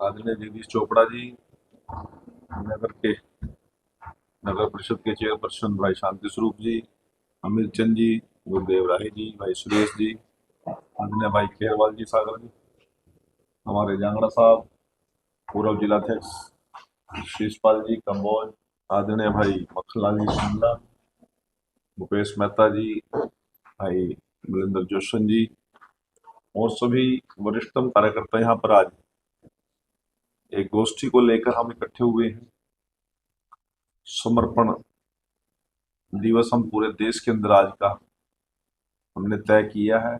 आदरणीय जगदीश चोपड़ा जी, नगर परिषद के चेयरपर्सन भाई शांति स्वरूप जी, अमित चंद जी, गुरुदेव राही जी, भाई सुरेश जी, आदरणीय भाई खेरवाल जी सागर जी, हमारे जांगड़ा साहब, पूर्व जिलाध्यक्ष शीशपाल जी कंबोज, आदरणीय भाई मक्खनलाल जी शिमला, भूपेश मेहता जी, भाई मलिंदर जोशन जी और सभी वरिष्ठतम कार्यकर्ता यहाँ पर आज एक गोष्ठी को लेकर हम इकट्ठे हुए हैं। समर्पण दिवस हम पूरे देश के अंदर आज का हमने तय किया है।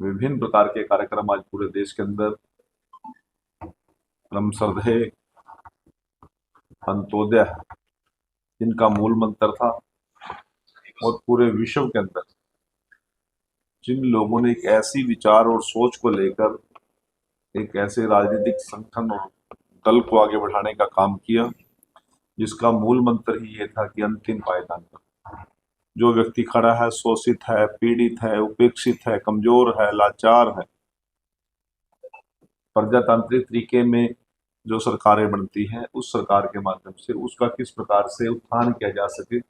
विभिन्न प्रकार के कार्यक्रम आज पूरे देश के अंदर परम श्रद्धेय अंत्योदय जिनका मूल मंत्र था और पूरे विश्व के अंदर जिन लोगों ने एक ऐसी विचार और सोच को लेकर एक ऐसे राजनीतिक संगठन और दल को आगे बढ़ाने का काम किया जिसका मूल मंत्र ही ये था कि अंतिम पायदान पर जो व्यक्ति खड़ा है, शोषित है, पीड़ित है, उपेक्षित है, कमजोर है, लाचार है, प्रजातांत्रिक तरीके में जो सरकारें बनती हैं उस सरकार के माध्यम से उसका किस प्रकार से उत्थान किया जा सके,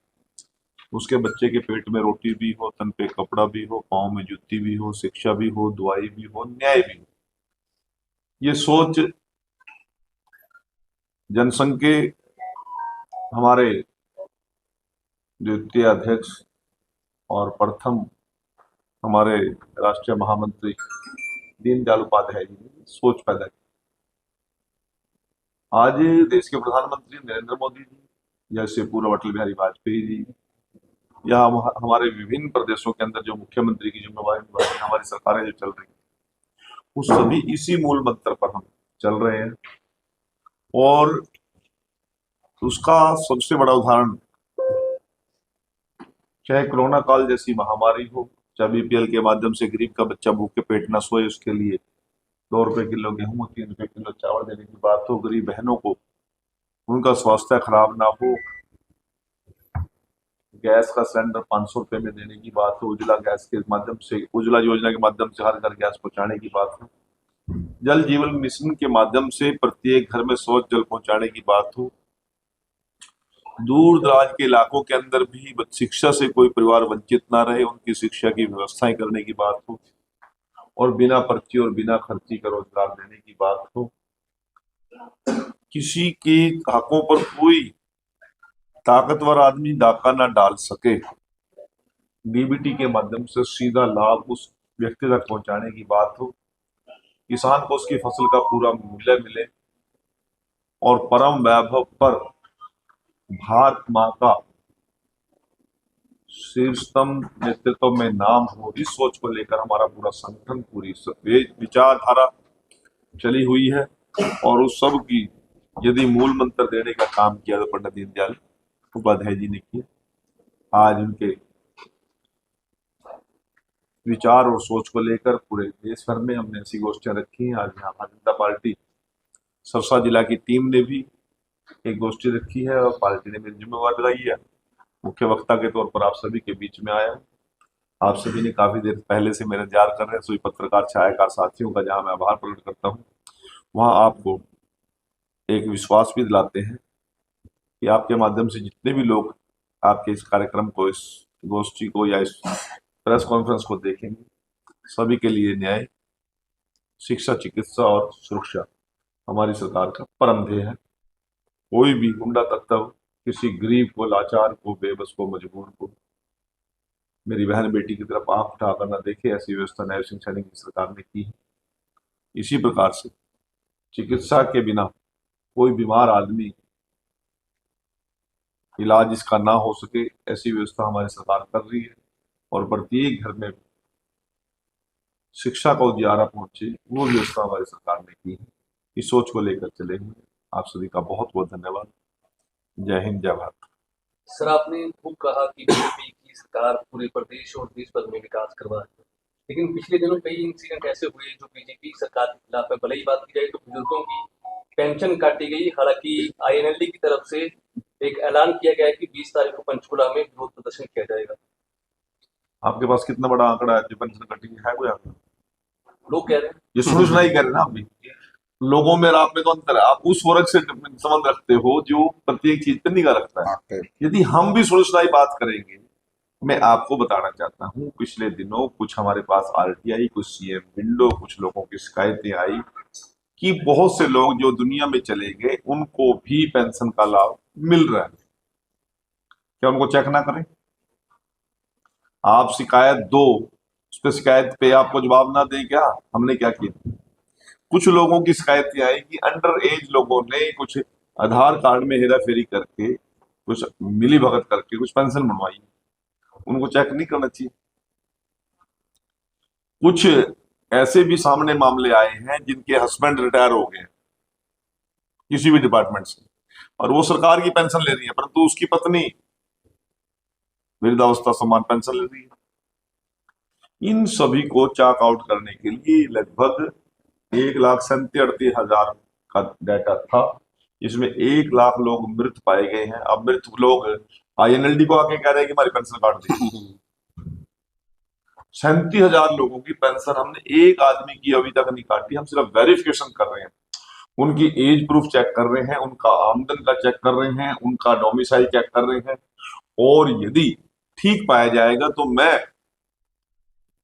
उसके बच्चे के पेट में रोटी भी हो, तन पे कपड़ा भी हो, पाँव में जूती भी हो, शिक्षा भी हो, दवाई भी हो, न्याय भी हो। ये सोच जनसंघ के हमारे द्वितीय अध्यक्ष और प्रथम हमारे राष्ट्रीय महामंत्री दीनदयाल उपाध्याय जी ने सोच पैदा की। आज देश के प्रधानमंत्री नरेंद्र मोदी जी, जैसे पूर्व अटल बिहारी वाजपेयी जी, या हमारे विभिन्न प्रदेशों के अंदर जो मुख्यमंत्री की जिम्मेवारी निभा रही हमारी सरकारें जो चल रही हैं, वो सभी इसी मूल मंत्र पर हम चल रहे हैं। और उसका सबसे बड़ा उदाहरण, चाहे कोरोना काल जैसी महामारी हो, चाहे बीपीएल के माध्यम से गरीब का बच्चा भूखे पेट न सोए उसके लिए 2 रुपए किलो गेहूं, 3 रुपए किलो चावल देने की बात हो, गरीब बहनों को उनका स्वास्थ्य खराब ना हो, गैस का सिलेंडर 500 रुपए में देने की बात हो, उज्ज्वला गैस के माध्यम से, उज्ज्वला योजना के माध्यम से हर घर गैस पहुंचाने की बात हो, जल जीवन मिशन के माध्यम से प्रत्येक घर में शौच जल पहुंचाने की बात हो, दूर दराज के इलाकों के अंदर भी शिक्षा से कोई परिवार वंचित ना रहे, उनकी शिक्षा की व्यवस्थाएं करने की बात हो, और बिना पर्ची और बिना खर्ची का रोजगार देने की बात हो, किसी के हकों पर कोई ताकतवर आदमी डाका ना डाल सके, डीबीटी के माध्यम से सीधा लाभ उस व्यक्ति तक पहुंचाने की बात हो, किसान को उसकी फसल का पूरा मूल्य मिले और परम वैभव पर भारत माँ का शीर्षतम नेतृत्व में नाम हो, इस सोच को लेकर हमारा पूरा संगठन, पूरी विचारधारा चली हुई है। और उस सब की यदि मूल मंत्र देने का काम किया तो पंडित दीनदयाल उपाध्याय जी ने किया। आज उनके विचार और सोच को लेकर पूरे देश भर में हमने ऐसी गोष्ठियां रखी हैं। आज यहाँ भारतीय जनता पार्टी सरसा जिला की टीम ने भी एक गोष्ठी रखी है और पार्टी ने मेरी जिम्मेवारी लगाई है, मुख्य वक्ता के तौर पर आप सभी के बीच में आया। आप सभी ने काफी देर पहले से मेरा इंतजार कर रहे हैं, सभी पत्रकार छायाकार साथियों का, जहां मैं आभार प्रकट करता हूं, वहां आपको एक विश्वास भी दिलाते हैं कि आपके माध्यम से जितने भी लोग आपके इस कार्यक्रम को, इस गोष्ठी को या इस प्रेस कॉन्फ्रेंस को देखेंगे, सभी के लिए न्याय, शिक्षा, चिकित्सा और सुरक्षा हमारी सरकार का परम ध्येय है। कोई भी गुंडा तत्व किसी गरीब को, लाचार को, बेबस को, मजबूर को, मेरी बहन बेटी की तरफ आंख उठाकर न देखे, ऐसी व्यवस्था न्याय सिंह सैनी की सरकार ने की है। इसी प्रकार से चिकित्सा के बिना कोई बीमार आदमी इलाज इसका ना हो सके, ऐसी व्यवस्था हमारी सरकार कर रही है। और प्रत्येक घर में शिक्षा का उजियारा पहुंचे, वो व्यवस्था हमारी सरकार ने की है। इस सोच को लेकर चले हुए आप सभी का बहुत बहुत धन्यवाद। जय हिंद, जय भारत। सर, आपने खूब कहा कि बीजेपी की सरकार पूरे प्रदेश और देश भर में विकास करवा रही है, लेकिन पिछले दिनों कई इंसिडेंट ऐसे हुए जो बीजेपी सरकार के खिलाफ है। भले ही बात की जाए तो बुजुर्गों की पेंशन काटी गई, हालांकि आईएनएलडी की तरफ से एक ऐलान किया गया है कि 20 तारीख को पंचकुला में विरोध प्रदर्शन किया जाएगा। आपके पास कितना बड़ा आंकड़ा है जो पेंशन कटी है कोई आंकड़ा? लोग कह रहे हैं। ये सुनी सुनाई कह रहे हैं ना आप भी। लोगों में और आप में तो अंतर है। आप उस वर्ग से संबंध रखते हो जो प्रत्येक चीज पर निगाह रखता है। यदि हम भी सुलझाई बात करेंगे, मैं आपको बताना चाहता हूं, पिछले दिनों कुछ हमारे पास आरटीआई, कुछ सीएम विंडो, कुछ लोगों की शिकायतें आई कि बहुत से लोग जो दुनिया में चले गए उनको भी पेंशन का लाभ मिल रहा है। क्या उनको चेक ना करें? आप शिकायत दो, उस पर शिकायत पे आपको जवाब ना दें क्या? हमने क्या किया? कुछ लोगों की शिकायतें आई कि अंडर एज लोगों ने कुछ आधार कार्ड में हेरा फेरी करके, कुछ मिली भगत करके कुछ पेंशन बनवाई, उनको चेक नहीं करना चाहिए? कुछ ऐसे भी सामने मामले आए हैं जिनके हस्बैंड रिटायर हो गए किसी भी डिपार्टमेंट से और वो सरकार की पेंशन ले रही है, परंतु उसकी पत्नी वृद्धावस्था सम्मान पेंशन ले रही है। इन सभी को चेक आउट करने के लिए लगभग 1,37,38,000 का डाटा था, इसमें 1 लाख लोग मृत पाए गए हैं। अब मृत लोग आईएनएलडी को आके कह रहे हैं कि हमारी पेंशन काट दी। 37,000 लोगों की पेंशन हमने एक आदमी की अभी तक नहीं काटी। हम सिर्फ वेरिफिकेशन कर रहे हैं, उनकी एज प्रूफ चेक कर रहे हैं, उनका आमदन का चेक कर रहे हैं, उनका डोमिसाइल चेक कर रहे हैं, और यदि ठीक पाया जाएगा तो मैं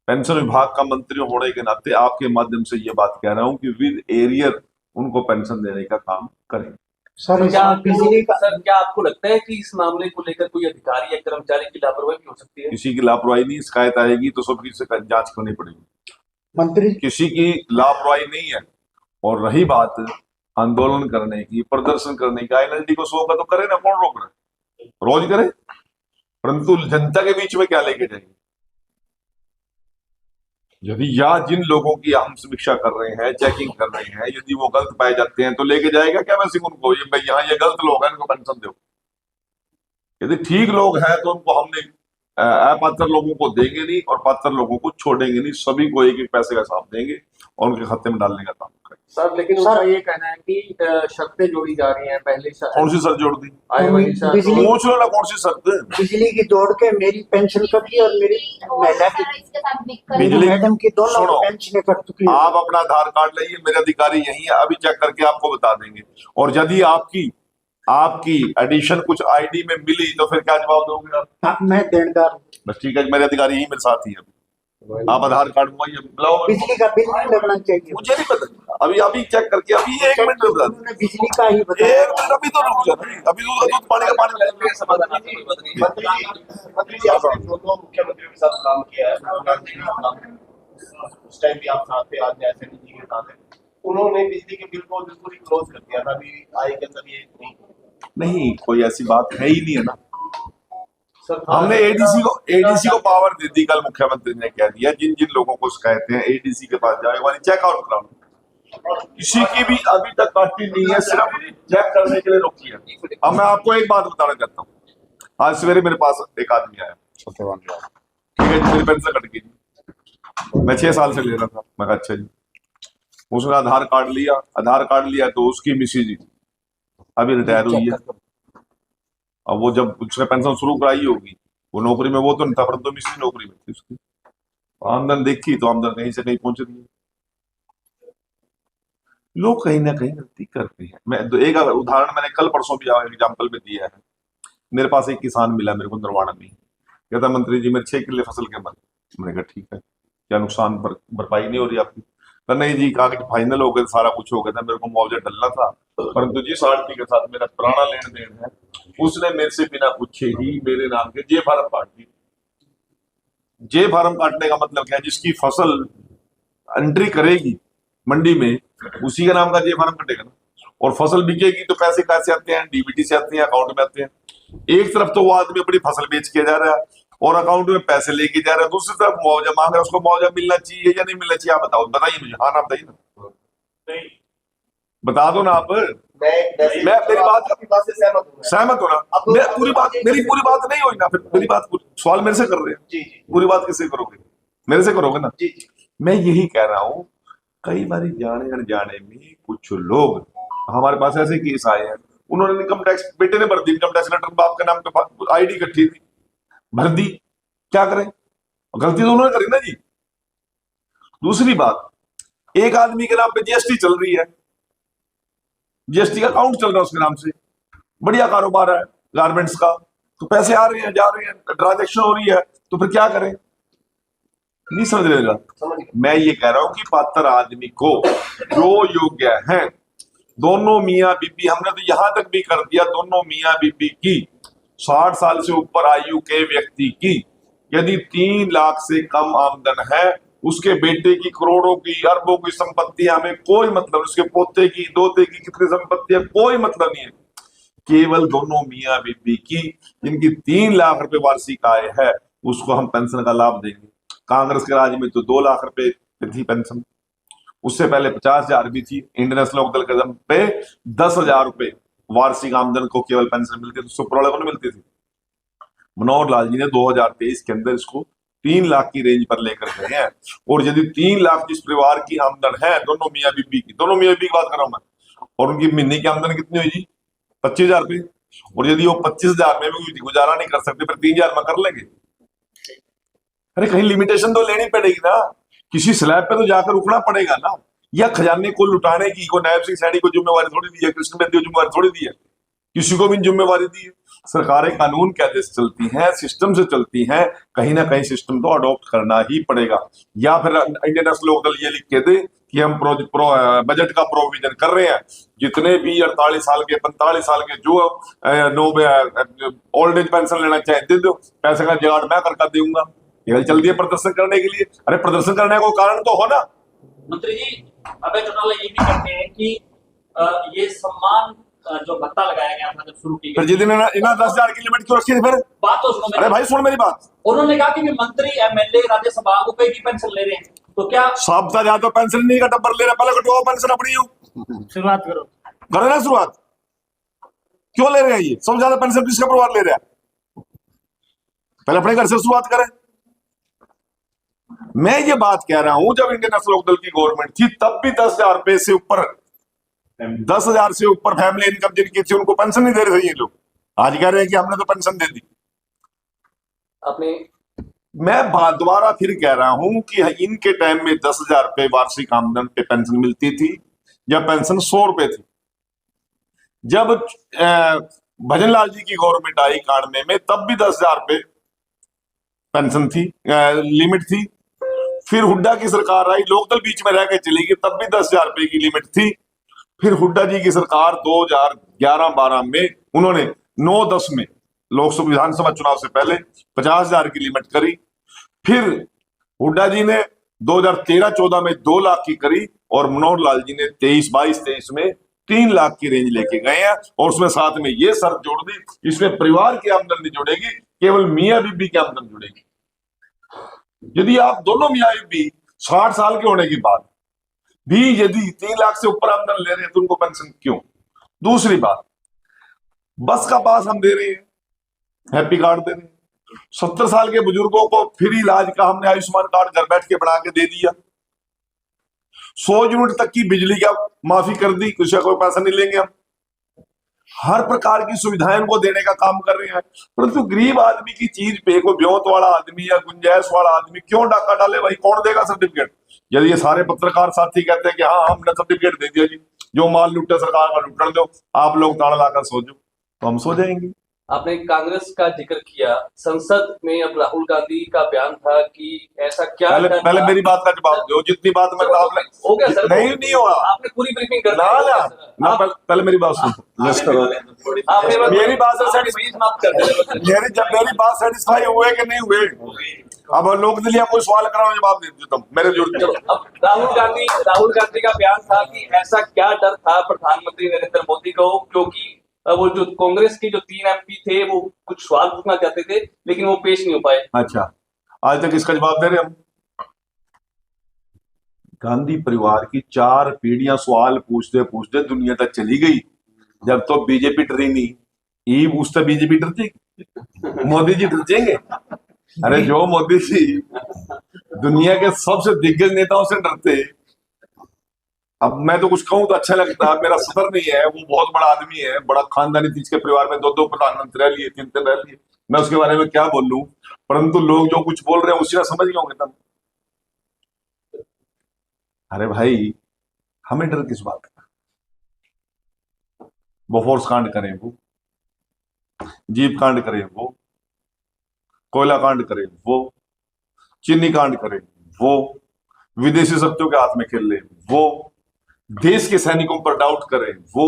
पेंशन विभाग का मंत्री होने के नाते आपके माध्यम से ये बात कह रहा हूं कि विद एरियर उनको पेंशन देने का काम करें। सर क्या आपको लगता है कि इस मामले को लेकर कोई अधिकारी या कर्मचारी की लापरवाही भी हो सकती है? किसी की लापरवाही नहीं, शिकायत आएगी तो सबकी से जांच करनी पड़ेगी। मंत्री किसी की लापरवाही नहीं है। और रही बात आंदोलन करने की, प्रदर्शन करने की, आईएनएलडी को 100 का तो करे ना, कौन रोक रहा है? रोज करे, परंतु जनता के बीच में क्या लेके जाएंगे? यदि या जिन लोगों की हम समीक्षा कर रहे हैं, चेकिंग कर रहे हैं, यदि वो गलत पाए जाते हैं तो लेके जाएगा क्या वैसे उनको? ये भाई यहाँ ये गलत लोग हैं, इनको पेंशन दो। यदि ठीक लोग हैं तो उनको हमने अपात्र लोगों को देंगे नहीं और पात्र लोगों को छोड़ेंगे नहीं, सभी को एक एक पैसे का हिसाब देंगे और उनके खाते में डालने का काम करेंगे। सर लेकिन उनका ये कहना है कि शर्तें जोड़ी जा रही हैं। पहले कौन सी शर्त जोड़ दी? आए वाली शर्त बिजली- पूछ लो ना, कौन सी शर्त? बिजली की जोड़ के मेरी पेंशन कटी और मेरी महिला की, मेरी बिजली- मैडम की दोनों सुनो, पेंशन कट चुकी है। आप अपना आधार कार्ड लाइए, मेरे अधिकारी यही है, अभी चेक करके आपको बता देंगे। और यदि आपकी एडिशन कुछ आईडी में मिली तो फिर क्या जवाब दोगे आप? हाँ, मैं देनदार हूँ। बस ठीक है, मेरे अधिकारी यही मेरे साथ ही है। आप आधार कार्ड मंगवाइए, बुलाओ। बिजली का बिल नहीं लगना चाहिए। मुझे नहीं पता, अभी चेक करके, अभी 1 मिनट में बता दें। उन्होंने बिजली का ही बताया। 1 मिनट, अभी तो रुक जाओ, अभी दूध पानी का पानी। समाधान आपकी कोई बात नहीं है। मंत्री जी आपने दोनों मुख्यमंत्रियों के साथ काम किया है, उस टाइम भी आप साथ थे, आज ऐसे नहीं जी के साथ है। उन्होंने बिजली के बिल को बिल्कुल ही क्लोज कर दिया था, अभी आए के अंदर ये नहीं, कोई ऐसी बात है ही नहीं है ना। सर हमने एडीसी को पावर दे दी। कल मुख्यमंत्री ने कह दिया जिन जिन लोगों को शिकायतें हैं एडीसी के पास जाए, वाली चेकआउट कराओ। किसी की भी अभी तक काटी नहीं है, सिर्फ चेक करने के लिए रोकी है। अब मैं आपको एक बात बताना चाहता हूँ। आज सवेरे मेरे पास एक आदमी आया, ठीक है जी, मेरी पेंशन कट गई, मैं 6 साल से ले रहा था। मैं कहा अच्छा जी। उसने आधार कार्ड लिया तो उसकी मिसेज अभी रिटायर हुई है। अब वो जब उसने पेंशन शुरू कराई होगी, वो नौकरी में वो तो नहीं था, परंतु मिसेज नौकरी में थी उसकी। आमदन देखी तो आमदन कहीं से कहीं पहुंच रही है। लोग कहीं ना कहीं गलती करते हैं। मैं एक उदाहरण मैंने कल परसों भी एग्जाम्पल में दिया है। मेरे पास एक किसान मिला मेरे को नरवाड़ा में, कहता मंत्री जी मेरे 6 किले फसल के मर। मैंने कहा ठीक है, क्या नुकसान भरपाई नहीं हो रही आपकी? नहीं जी, कागज फाइनल हो गए, सारा कुछ हो गया था, मेरे को मुआवजा डलना था, परंतु जिस आरटी के साथ मेरा पुराना लेन देन है उसने मेरे से बिना पूछे ही मेरे नाम के जे फार्म काट दी। जे फार्म काटने का मतलब क्या है? जिसकी फसल एंट्री करेगी मंडी में उसी के नाम का जे फार्म कटेगा ना। और फसल बिकेगी तो पैसे कैसे आते हैं? डीबीटी से आते हैं, अकाउंट में आते हैं। एक तरफ तो वो आदमी अपनी फसल बेच के जा रहा है और अकाउंट में पैसे लेके जा रहा है, दूसरी तरफ मुआवजा मांग रहा है। उसको मुआवजा मिलना चाहिए या नहीं मिलना चाहिए? आप बताओ, बताइए मुझे। हाँ ना, बताइए ना, बता दो ना आप। मेरी बात आपकी बात से सहमत हो ना? मेरी पूरी बात नहीं हुई ना, फिर मेरी बात सवाल मेरे से कर रहे हैं। जी पूरी बात किससे करोगे? मेरे से करोगे ना। जी। मैं यही कह रहा हूँ, कई बार जाने अनजाने में कुछ लोग, हमारे पास ऐसे केस आए हैं, उन्होंने इनकम टैक्स, बेटे ने भर दी इनकम टैक्स रिटर्न, बाप के नाम पे आईडी इकट्ठी थी, भर दी, क्या करें? गलती तो उन्होंने करी ना जी। दूसरी बात, एक आदमी के नाम पे जीएसटी चल रही है, जीएसटी का अकाउंट चल रहा है उसके नाम से, बढ़िया कारोबार है गारमेंट्स का, तो पैसे आ रहे हैं जा रहे हैं, ट्रांजेक्शन हो रही है, तो फिर क्या करें? नहीं समझ रहे ना? समझ गए। मैं ये कह रहा हूं कि पात्र आदमी को जो योग्य है, दोनों मियां बीबी, हमने तो यहां तक भी कर दिया, दोनों मियां बीबी की 60 साल से ऊपर आयु के व्यक्ति की यदि 3 लाख से कम आमदन है, उसके बेटे की करोड़ों की अरबों की संपत्ति, हमें कोई मतलब नहीं, उसके पोते की दोते की कितनी संपत्ति है कोई मतलब नहीं है, केवल दोनों मियां बीबी की जिनकी 3 लाख रुपए वार्षिक आय है उसको हम पेंशन का लाभ देंगे। कांग्रेस के राज में तो 2 लाख रुपए थी पेंशन, उससे पहले 50,000 भी थी, इंडियन नेशनल लोकदल के दम पे 10,000 रुपए वार्षिक आमदन को केवल पेंशन मिलती थी, सुपर को नहीं मिलती थी। मनोहर लाल जी ने 2023 के अंदर इसको 3 लाख की रेंज पर लेकर गए हैं, और यदि 3 लाख जिस परिवार की आमदन है दोनों मियां बीबी की, दोनों मियां बीबी की बात कर रहा हूं मैं, और उनकी महीने की आमदन कितनी हुई जी? 25,000 रुपए, और यदि वो 25,000 में भी गुजारा नहीं कर सकते फिर 3,000 में कर लेंगे? अरे कहीं लिमिटेशन तो लेनी पड़ेगी ना, किसी स्लैब पे तो जाकर रुकना पड़ेगा ना, या खजाने को लुटाने की को नायब सिंह सैनी को जिम्मेवारी थोड़ी दी है, कृष्ण बेदी को जिम्मेवारी थोड़ी दी है, किसी को भी जिम्मेवारी दी है। सरकारें कानून के आदेश चलती हैं, सिस्टम से चलती हैं, कहीं ना कहीं सिस्टम तो अडॉप्ट करना ही पड़ेगा, या फिर इंडियन नेशनल लोकदल ये लिख के दे कि हम बजट का प्रोविजन कर रहे हैं, जितने भी 48 साल के 45 साल के जो ओल्ड एज पेंशन लेना चाहे दे दो, पैसे का जुगाड़ मैं करके दूंगा। ये चल दिए प्रदर्शन करने के लिए, अरे प्रदर्शन करने को कारण तो हो ना। मंत्री जी, अभय चौटाला ये भी कहते हैं कि ये सम्मान जो भत्ता लगाया गया था जब शुरू की फिर गई, जिस दिन इन्हें 10,000 की लिमिट क्यों रखी थी फिर? बात तो सुनो अरे मेरी। भाई सुन मेरी बात, उन्होंने कहा कि भी मंत्री एमएलए राज्यसभा को कई की पेंशन ले रहे हैं, तो क्या साहब ज्यादा तो पेंशन नहीं का टब्बर ले रहा, पहले कटवाओ पेंशन अपनी शुरुआत करो। करो ना शुरुआत, क्यों ले रहे हैं ये सबसे ज्यादा पेंशन किसका परिवार ले रहा है? पहले अपने घर से शुरुआत करें। मैं ये बात कह रहा हूं जब इंडियन नेशनल लोकदल की गवर्नमेंट थी तब भी 10,000 रुपए से ऊपर, 10,000 से ऊपर फैमिली इनकम जिनकी थी उनको पेंशन नहीं दे रहे थे ये लोग, आज कह रहे हैं कि हमने तो पेंशन दे दी। आपने मैं दोबारा फिर कह रहा हूं कि इनके टाइम में 10,000 रुपए वार्षिक आमदन पे पेंशन मिलती थी, या पेंशन 100 रुपए थी। जब भजन लाल जी की गवर्नमेंट आई कानवे में तब भी 10,000 रुपए पेंशन थी, लिमिट थी। फिर हुड्डा की सरकार आई, लोकदल बीच में रह के चली गई, तब भी 10,000 रुपए की लिमिट थी। फिर हुड्डा जी की सरकार 2011-12 में उन्होंने 9-10 में लोकसभा विधानसभा चुनाव से पहले 50,000 की लिमिट करी। फिर हुड्डा जी ने 2013-14 में 2 लाख की करी, और मनोहर लाल जी ने 22-23 में 3 लाख की रेंज लेके गए हैं, और उसमें साथ में ये शर्त जोड़ दी, इसमें परिवार की आमदन नहीं जुड़ेगी, केवल मियां बीबी की आमदन जुड़ेगी। यदि आप दोनों मियां बीबी 60 साल के होने के बाद भी यदि 3 लाख से ऊपर आमदन ले रहे हैं तो उनको पेंशन क्यों? दूसरी बात, बस का पास हम दे रहे हैं, हैप्पी कार्ड दे रहे हैं, 70 साल के बुजुर्गों को फ्री इलाज का हमने आयुष्मान कार्ड घर बैठ के बना के दे दिया, 100 यूनिट तक की बिजली का माफी कर दी, उसका कोई पैसा नहीं लेंगे हम, हर प्रकार की सुविधाएं उनको देने का काम कर रहे हैं। परंतु गरीब आदमी की चीज पे कोई ब्योत वाला आदमी या गुंजाइश वाला आदमी क्यों डाका डाले? भाई कौन देगा सर्टिफिकेट? यदि ये सारे पत्रकार साथी कहते हैं कि हाँ हमने सर्टिफिकेट दे दिया जी, जो माल लुटे सरकार का लुटने दो, आप लोग ताड़ा लाकर सो जाओ, तो हम सो जाएंगे। आपने कांग्रेस का जिक्र किया, संसद में अब राहुल गांधी का बयान था कि ऐसा क्या पहले मेरी बात का जवाब दो, जितनी बात मैं हो गया सर, नहीं हुआ, आपने पूरी ब्रीफिंग कर ना पहले मेरी बात सुन, मेरी बात समाप्त कर दे। जब मेरी बात सेटिस्फाई हुए कि नहीं हुए, अब लोग दिलिया कोई सवाल कराओ जवाब दे देता हूँ मेरे जरूरत। अब राहुल गांधी का बयान था कि ऐसा क्या डर था प्रधानमंत्री नरेंद्र मोदी को, क्योंकि वो जो कांग्रेस के जो 3 MP थे वो कुछ सवाल पूछना चाहते थे लेकिन वो पेश नहीं हो पाए। अच्छा, आज तक इसका जवाब दे रहे हम। गांधी परिवार की 4 पीढ़ियां सवाल पूछते पूछते दुनिया तक चली गई, जब तो बीजेपी डरी नहीं, ये पूछता बीजेपी डरती, मोदी जी डर जाएंगे? अरे जो मोदी जी दुनिया के सबसे दिग्गज नेताओं से डरते, अब मैं तो कुछ कहूं तो अच्छा लगता है, मेरा सदर नहीं है, वो बहुत बड़ा आदमी है, बड़ा खानदानी थी, इसके परिवार में 2 प्रधानमंत्री रह लिए, 3 रह लिए, मैं उसके बारे में क्या बोलूं, परंतु लोग जो कुछ बोल रहे हैं उसी ना समझ गए होंगे तब। अरे भाई हमें डर किस बात का? बोफोर्स कांड करें वो, जीप कांड करें वो, कोयला कांड करें वो, चीनी कांड करें वो, विदेशी शक्तियों के हाथ में खेल ले वो, देश के सैनिकों पर डाउट करें वो,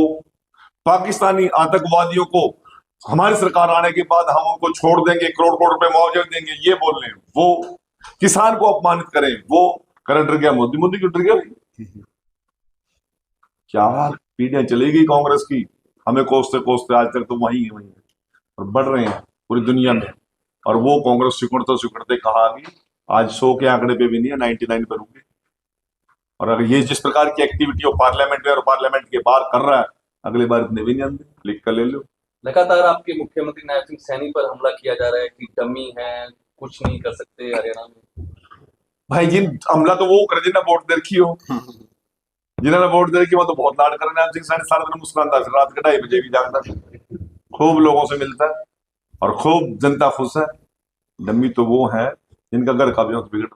पाकिस्तानी आतंकवादियों को हमारी सरकार आने के बाद हम उनको छोड़ देंगे, करोड़ करोड़ रुपए मुआवजा देंगे, ये बोल रहे हैं वो, किसान को अपमानित करें वो, करण डर गया मोदी, मोदी क्यों डर गया भाई? क्या पीढ़ियां चली गई कांग्रेस की, हमें कोसते कोसते आज तक तो वही है और बढ़ रहे हैं पूरी दुनिया में। और वो कांग्रेस सिकुड़ते सिकुड़ते कहा कि आज 100 के आंकड़े पे भी नहीं है, 99 पर होंगे। और अगर ये जिस प्रकार की एक्टिविटी हो पार्लियामेंट में और पार्लियामेंट के बाहर कर रहा है, अगली बार इतने भी नहीं आते, लिख कर ले लो। लगातार आपके मुख्यमंत्री नायब सिंह सैनी पर हमला किया जा रहा है कि डमी है, कुछ नहीं कर सकते हरियाणा में। भाई जिन हमला तो वो करे जिन्हें वोट दे रखी हो, जिन्होंने वोट दे रखी वो तो बहुत लाड कर नायब सिंह सैनी, सारा दिन मुस्कुराता है, रात के 2:30 बजे भी जागता है, खूब लोगों से मिलता है और खूब जनता खुश है। डम्मी तो वो है जिनका घर का भी बिगड़ रहा है।